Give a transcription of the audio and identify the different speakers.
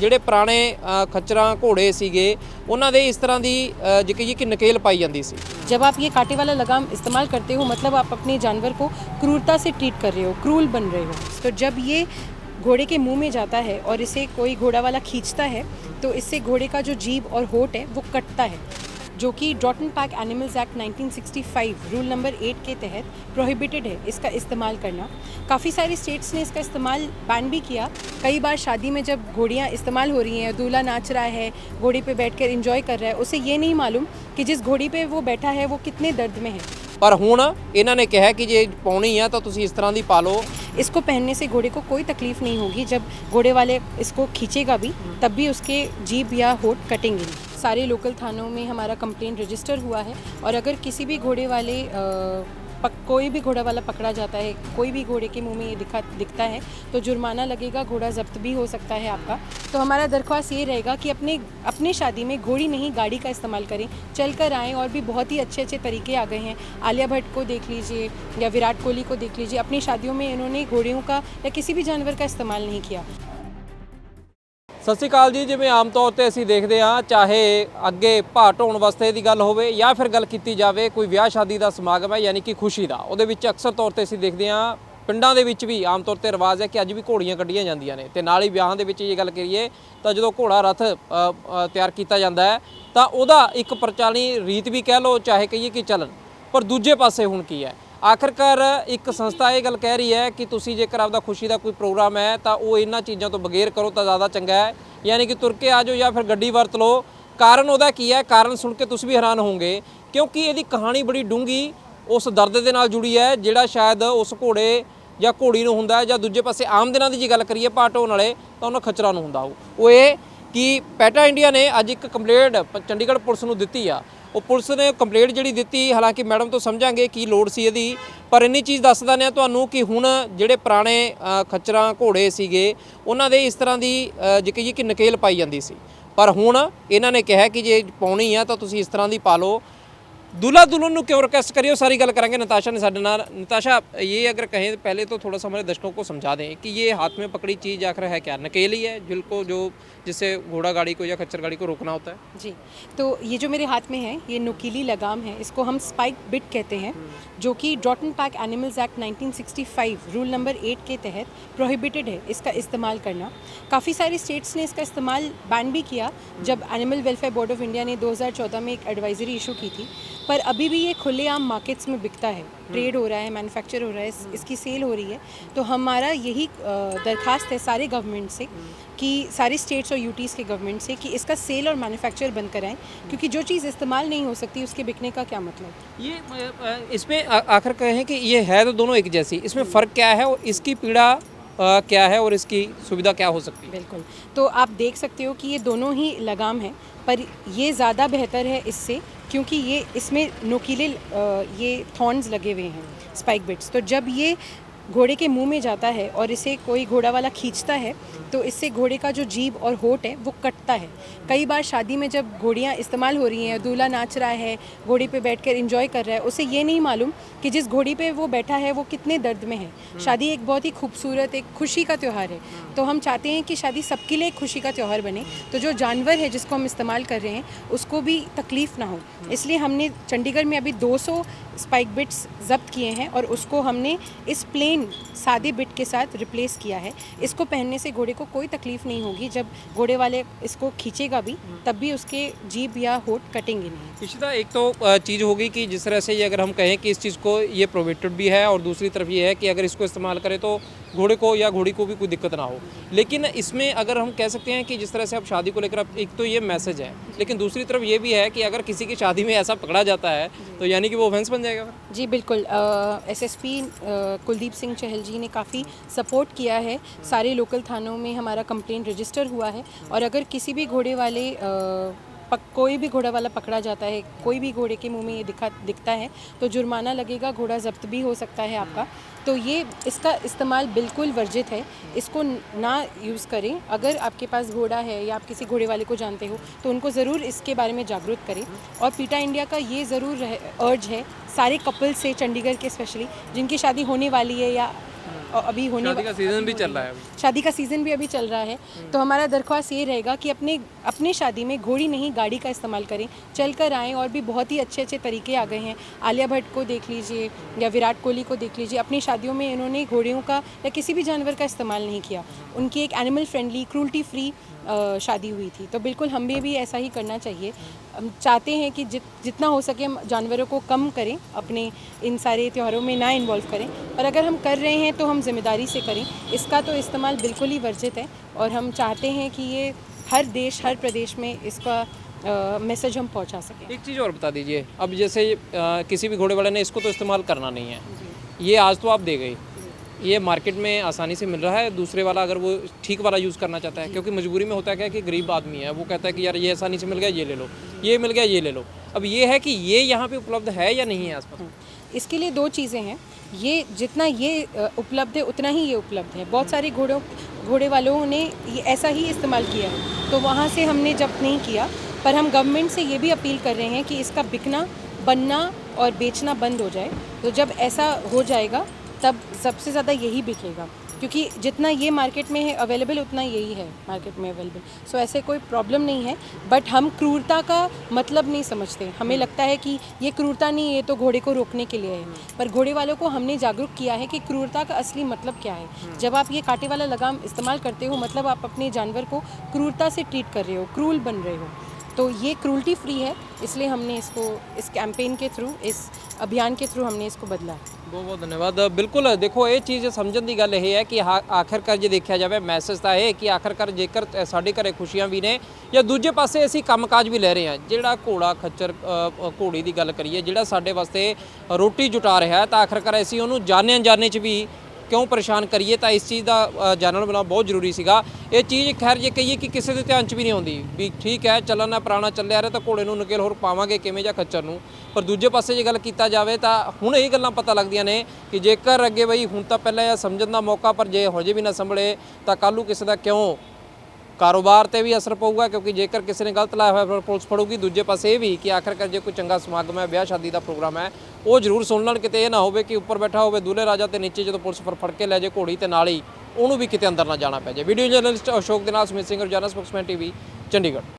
Speaker 1: ਜਿਹੜੇ ਪੁਰਾਣੇ ਖੱਚਰਾਂ ਘੋੜੇ ਸੀਗੇ ਉਹਨਾਂ ਦੇ ਇਸ ਤਰ੍ਹਾਂ ਦੀ ਜੇ ਕਹੀਏ कि नकेल पाई जाती सी।
Speaker 2: जब आप ये कांटे वाला लगाम इस्तेमाल करते हो मतलब आप अपने जानवर को क्रूरता से ट्रीट कर रहे हो, क्रूल बन रहे हो। तो जब ये घोड़े के मुंह में जाता है और इसे कोई घोड़ा वाला खींचता है तो इससे घोड़े का जो जीभ और होठ है वो कटता है, जो कि draught and pack animals act 1965 rule number 8 के तहत प्रोहिबिटेड है इसका इस्तेमाल करना। काफ़ी सारे स्टेट्स ने इसका इस्तेमाल बैन भी किया। कई बार शादी में जब घोड़ियाँ इस्तेमाल हो रही हैं, दूल्हा नाच रहा है, घोड़ी पे बैठकर एंजॉय कर रहा है, उसे ये नहीं मालूम कि जिस घोड़ी पे वो बैठा है वो कितने दर्द में है।
Speaker 1: पर हुण इन्हां ने कहा कि जे पाउणी है तो तुसीं इस तरह दी पा लो।
Speaker 2: इसको पहनने से घोड़े को कोई तकलीफ नहीं होगी। जब घोड़े वाले इसको खींचेगा भी तब भी उसके जीभ या होठ कटेंगे नहीं। सारे लोकल थानों में हमारा कंप्लेंट रजिस्टर हुआ है और अगर किसी भी घोड़े वाले कोई भी घोड़ा वाला पकड़ा जाता है, कोई भी घोड़े के मुंह में ये दिखता है तो जुर्माना लगेगा, घोड़ा जब्त भी हो सकता है आपका। तो हमारा दरख्वास्त ये रहेगा कि अपने शादी में घोड़ी नहीं गाड़ी का इस्तेमाल करें, चल कर आएँ। और भी बहुत ही अच्छे अच्छे तरीके आ गए हैं। आलिया भट्ट को देख लीजिए या विराट कोहली को देख लीजिए, अपनी शादियों में इन्होंने घोड़ियों का या किसी भी जानवर का इस्तेमाल नहीं किया।
Speaker 1: सत श्री अकाल जी। जिवें आम तौर पर असीं देखते हाँ, चाहे अगे भार ढोण वास्ते की गल होवे या फिर गल की जाए कोई विआह शादी का समागम है यानी कि खुशी का, उहदे विच अक्सर तौर पर असीं देखते हाँ पिंडां दे विच भी आम तौर पर रिवाज है कि अज भी घोड़ियां कड्ढियां जांदियां ने। ते नाल ही विआहां दे विच ये गल करिए तो जो घोड़ा रथ तैयार किया जाता है तो उहदा एक प्रचालनी रीत भी कह लो, चाहे कहिए कि चलन। पर दूजे पासे हुण की है, आखिरकार एक संस्था ये गल कह रही है कि तुसीं जेकर आपदा खुशी का कोई प्रोग्राम है तो वो इन्हां चीज़ों तो बगैर करो तो ज़्यादा चंगा है, यानी कि तुर के आ जाओ या फिर गड्डी वरत लो। कारण उहदा की है, कारण सुन के तुसीं भी हैरान होंगे क्योंकि इहदी कहानी बड़ी डूंगी उस दर्द के नाल जुड़ी है जिहड़ा शायद उस घोड़े या घोड़ी नूं हुंदा है, जां दूजे पासे आम दिनां दी जे गल करिए भार ढोण वाले तो उन्हां खच्चरां नूं हुंदा वो ये कि पैटा इंडिया ने अज एक कंप्लेंट चंडीगढ़ पुलिस नूं दित्ती आ। वो पुलिस ने कंप्लेंट जी दी, हालांकि मैडम तो समझांगे की लोड़ सी इहदी, पर इन्नी चीज़ दस दिंदे आ तुहानूं कि हुण जिहड़े पुराने खच्चरां घोड़े सीगे उन्हां दे इस तरह की जे कहिए कि नकेल पाई जाती सी। पर हुण इन्हां ने कहा कि जे पाउणी है तो तुसीं इस तरह की पा लो। दूल्हा दुल्हन को क्यों रिक्वेस्ट करिए, सारी गल करेंगे नताशा ने साडे नाल। नताशा, ये अगर कहें पहले तो थोड़ा सा हमारे दर्शकों को समझा दें कि ये हाथ में पकड़ी चीज़ आखिर है क्या? नकेल ही है जिनको जो जिससे घोड़ा गाड़ी को या खच्चर गाड़ी को रोकना होता है
Speaker 2: जी। तो ये जो मेरे हाथ में है ये नुकीली लगाम है, इसको हम स्पाइक बिट कहते हैं, जो कि draught and pack animals act 1965 rule number 8 के तहत प्रोहिबिटेड है इसका इस्तेमाल करना। काफ़ी सारे स्टेट्स ने इसका इस्तेमाल बैन भी किया जब animal welfare board of India ने 2014 में एक एडवाइजरी इशू की थी। पर अभी भी ये खुलेआम मार्केट्स में बिकता है, ट्रेड हो रहा है, मैन्युफैक्चर हो रहा है, इसकी सेल हो रही है। तो हमारा यही दरख्वास्त है सारे गवर्नमेंट से कि सारे स्टेट्स और यूटीज़ के गवर्नमेंट से कि इसका सेल और मैन्युफैक्चर बंद कराएं, क्योंकि जो चीज़ इस्तेमाल नहीं हो सकती उसके बिकने का क्या मतलब।
Speaker 1: ये इसमें आखिर कहें कि ये है तो दोनों एक जैसी, इसमें फ़र्क क्या है और इसकी पीड़ा क्या है और इसकी सुविधा क्या हो सकती है?
Speaker 2: बिल्कुल, तो आप देख सकते हो कि ये दोनों ही लगाम हैं, पर ये ज़्यादा बेहतर है इससे क्योंकि ये इसमें नोकीले ये थॉर्न्स लगे हुए हैं, स्पाइक बिट्स। तो जब ये घोड़े के मुंह में जाता है और इसे कोई घोड़ा वाला खींचता है तो इससे घोड़े का जो जीभ और होठ है वो कटता है। कई बार शादी में जब घोड़ियाँ इस्तेमाल हो रही हैं, दूल्हा नाच रहा है, घोड़ी पे बैठकर एंजॉय कर रहा है, उसे ये नहीं मालूम कि जिस घोड़ी पे वो बैठा है वो कितने दर्द में है। शादी एक बहुत ही खूबसूरत एक खुशी का त्यौहार है, तो हम चाहते हैं कि शादी सबके लिए एक खुशी का त्यौहार बने, तो जो जानवर है जिसको हम इस्तेमाल कर रहे हैं उसको भी तकलीफ़ ना हो। इसलिए हमने चंडीगढ़ में अभी 200 स्पाइक बिट्स जब्त किए हैं और उसको हमने इस प्लेन सादे बिट के साथ रिप्लेस किया है। इसको पहनने से घोड़े को कोई तकलीफ़ नहीं होगी। जब घोड़े वाले इसको खींचेगा भी तब भी उसके जीभ या होठ कटेंगे नहीं।
Speaker 1: इशिता, एक तो चीज़ होगी कि जिस तरह से ये अगर हम कहें कि इस चीज़ को ये प्रोहिबिटेड भी है और दूसरी तरफ ये है कि अगर इसको इस्तेमाल करें तो घोड़े को या घोड़ी को भी कोई दिक्कत ना हो। लेकिन इसमें अगर हम कह सकते हैं कि जिस तरह से अब शादी को लेकर एक तो ये मैसेज है, लेकिन दूसरी तरफ ये भी है कि अगर किसी की शादी में ऐसा पकड़ा जाता है तो यानी कि वो ऑफेंस बन जाएगा।
Speaker 2: जी बिल्कुल, एसएसपी कुलदीप सिंह चहल जी ने काफ़ी सपोर्ट किया है। सारे लोकल थानों में हमारा कंप्लेंट रजिस्टर हुआ है और अगर किसी भी घोड़े वाले कोई भी घोड़ा वाला पकड़ा जाता है, कोई भी घोड़े के मुंह में ये दिखता है तो जुर्माना लगेगा, घोड़ा जब्त भी हो सकता है आपका। तो ये इसका इस्तेमाल बिल्कुल वर्जित है, इसको ना यूज़ करें। अगर आपके पास घोड़ा है या आप किसी घोड़े वाले को जानते हो तो उनको ज़रूर इसके बारे में जागरूक करें। और पीटा इंडिया का ये ज़रूर अर्ज है सारे कपल से, चंडीगढ़ के स्पेशली जिनकी शादी होने वाली है या अभी होने
Speaker 1: शादी का सीजन भी चल रहा है अभी।
Speaker 2: शादी का सीज़न भी अभी चल रहा है, तो हमारा दरख्वास्त ये रहेगा कि अपने शादी में घोड़ी नहीं गाड़ी का इस्तेमाल करें, चल कर आएँ। और भी बहुत ही अच्छे अच्छे तरीके आ गए हैं। आलिया भट्ट को देख लीजिए या विराट कोहली को देख लीजिए, अपनी शादियों में इन्होंने घोड़ियों का या किसी भी जानवर का इस्तेमाल नहीं किया। उनकी एक एनिमल फ्रेंडली, क्रूल्टी फ्री शादी हुई थी। तो बिल्कुल हमें भी ऐसा ही करना चाहिए। हम चाहते हैं कि जितना हो सके हम जानवरों को कम करें, अपने इन सारे त्योहारों में ना इन्वॉल्व करें। और अगर हम कर रहे हैं तो हम जिम्मेदारी से करें। इसका तो इस्तेमाल बिल्कुल ही वर्जित है और हम चाहते हैं कि ये हर देश, हर प्रदेश में इसका मैसेज हम पहुंचा सकें।
Speaker 1: एक चीज़ और बता दीजिए, अब जैसे किसी भी घोड़े वाले ने इसको तो इस्तेमाल करना नहीं है, ये आज तो आप दे गए, ये मार्केट में आसानी से मिल रहा है। दूसरे वाला अगर वो ठीक वाला यूज़ करना चाहता है, क्योंकि मजबूरी में होता है क्या कि गरीब आदमी है, वो कहता है कि यार ये आसानी से मिल गया ये ले लो, ये मिल गया ये ले लो। अब ये है कि ये यहाँ पे उपलब्ध है या नहीं है आसपास?
Speaker 2: इसके लिए दो चीज़ें हैं। ये जितना ये उपलब्ध है उतना ही ये उपलब्ध है। बहुत सारे घोड़े वालों ने ये ऐसा ही इस्तेमाल किया है, तो वहाँ से हमने जब्त नहीं किया। पर हम गवर्नमेंट से ये भी अपील कर रहे हैं कि इसका बिकना, बनना और बेचना बंद हो जाए। तो जब ऐसा हो जाएगा तब सबसे ज़्यादा यही बिकेगा, क्योंकि जितना ये मार्केट में है अवेलेबल उतना यही है मार्केट में अवेलेबल। सो ऐसे कोई प्रॉब्लम नहीं है। बट हम क्रूरता का मतलब नहीं समझते। हमें लगता है कि ये क्रूरता नहीं, ये तो घोड़े को रोकने के लिए है। पर घोड़े वालों को हमने जागरूक किया है कि क्रूरता का असली मतलब क्या है। जब आप ये कांटे वाला लगाम इस्तेमाल करते हो, मतलब आप अपने जानवर को क्रूरता से ट्रीट कर रहे हो, क्रूल बन रहे हो। तो ये क्रूल्टी फ्री है, इसलिए हमने इसको इस कैंपेन के थ्रू, इस अभियान के थ्रू हमने इसको बदला है।
Speaker 1: बहुत बहुत धन्यवाद। बिल्कुल देखो, ये चीज़ समझਣ ਦੀ ਗੱਲ ਇਹ ਹੈ ਕਿ ਆਖਰਕਾਰ ਜੇ ਦੇਖਿਆ ਜਾਵੇ ਮੈਸੇਜ ਤਾਂ ਇਹ ਕਿ ਆਖਰਕਾਰ ਜੇਕਰ ਸਾਡੇ ਘਰੇ ਖੁਸ਼ੀਆਂ ਵੀ ਨੇ ਜਾਂ ਦੂਜੇ ਪਾਸੇ ਅਸੀਂ ਕੰਮਕਾਜ ਵੀ ਲੈ ਰਹੇ ਹਾਂ, ਜਿਹੜਾ ਘੋੜਾ ਖੱਚਰ ਘੋੜੀ ਦੀ ਗੱਲ ਕਰੀਏ, ਜਿਹੜਾ ਸਾਡੇ ਵਾਸਤੇ ਰੋਟੀ ਜੁਟਾ ਰਿਹਾ ਹੈ, ਤਾਂ ਆਖਰਕਾਰ ਅਸੀਂ ਉਹਨੂੰ ਜਾਣੇ ਅਣਜਾਣੇ 'ਚ ਵੀ ਕਿਉਂ ਪਰੇਸ਼ਾਨ ਕਰੀਏ। ਤਾਂ ਇਸ ਚੀਜ਼ ਦਾ ਜਾਣਨ ਬਣਾਉਣਾ ਬਹੁਤ ਜ਼ਰੂਰੀ ਸੀਗਾ। ਇਹ ਚੀਜ਼ ਖੈਰ ਜੇ ਕਹੀਏ ਕਿ ਕਿਸੇ ਦੇ ਧਿਆਨ 'ਚ ਵੀ ਨਹੀਂ ਆਉਂਦੀ ਵੀ ਠੀਕ ਹੈ ਚੱਲਣਾ ਪੁਰਾਣਾ ਚੱਲਿਆ ਰਿਹਾ, ਤਾਂ ਘੋੜੇ ਨੂੰ ਨਕੇਲ ਹੋਰ ਪਾਵਾਂਗੇ ਕਿਵੇਂ ਜਾਂ ਖੱਚਰ ਨੂੰ। ਪਰ ਦੂਜੇ ਪਾਸੇ ਜੇ ਗੱਲ ਕੀਤਾ ਜਾਵੇ ਤਾਂ ਹੁਣ ਇਹ ਗੱਲਾਂ ਪਤਾ ਲੱਗਦੀਆਂ ਨੇ ਕਿ ਜੇਕਰ ਅੱਗੇ ਬਈ ਹੁਣ ਤਾਂ ਪਹਿਲਾਂ ਇਹ ਸਮਝਣ ਦਾ ਮੌਕਾ, ਪਰ ਜੇ ਹਜੇ ਵੀ ਨਾ ਸੰਭਲੇ ਤਾਂ ਕੱਲ੍ਹ ਨੂੰ ਕਿਸੇ ਦਾ ਕਿਉਂ ਕਾਰੋਬਾਰ ਤੇ ਵੀ ਅਸਰ ਪਊਗਾ। ਕਿਉਂਕਿ ਜੇਕਰ ਕਿਸੇ ਨੇ ਗਲਤ ਲਾਇਆ ਹੋਇਆ ਫਿਰ ਪੁਲਿਸ ਫੜੂਗੀ। ਦੂਜੇ ਪਾਸੇ ਇਹ ਵੀ ਕਿ ਆਖਰਕਾਰ ਜੇ ਕੋਈ ਚੰਗਾ ਸਮਾਗਮ ਹੈ, ਵਿਆਹ ਸ਼ਾਦੀ ਦਾ ਪ੍ਰੋਗਰਾਮ ਹੈ, ਉਹ ਜ਼ਰੂਰ ਸੁਣ ਲੈਣ। ਕਿਤੇ ਇਹ ਨਾ ਹੋਵੇ ਕਿ ਉੱਪਰ ਬੈਠਾ ਹੋਵੇ ਦੂਲੇ ਰਾਜਾ ਤੇ ਨੀਚੇ ਜਦੋਂ ਪੁਲਿਸ ਫੜ ਕੇ ਲੈ ਜੇ ਘੋੜੀ ਤੇ ਨਾਲ ਹੀ ਉਹਨੂੰ ਵੀ ਕਿਤੇ ਅੰਦਰ ਨਾ ਜਾਣਾ ਪੈ ਜਾਏ। ਵੀਡੀਓ ਜਰਨਲਿਸਟ ਅਸ਼ੋਕ ਦੇ ਨਾਲ ਸੁਮਿਤ ਸਿੰਘ, ਰੋਜ਼ਾਨਾ ਸਪੋਕਸਮੈਨ ਟੀਵੀ, ਚੰਡੀਗੜ੍ਹ।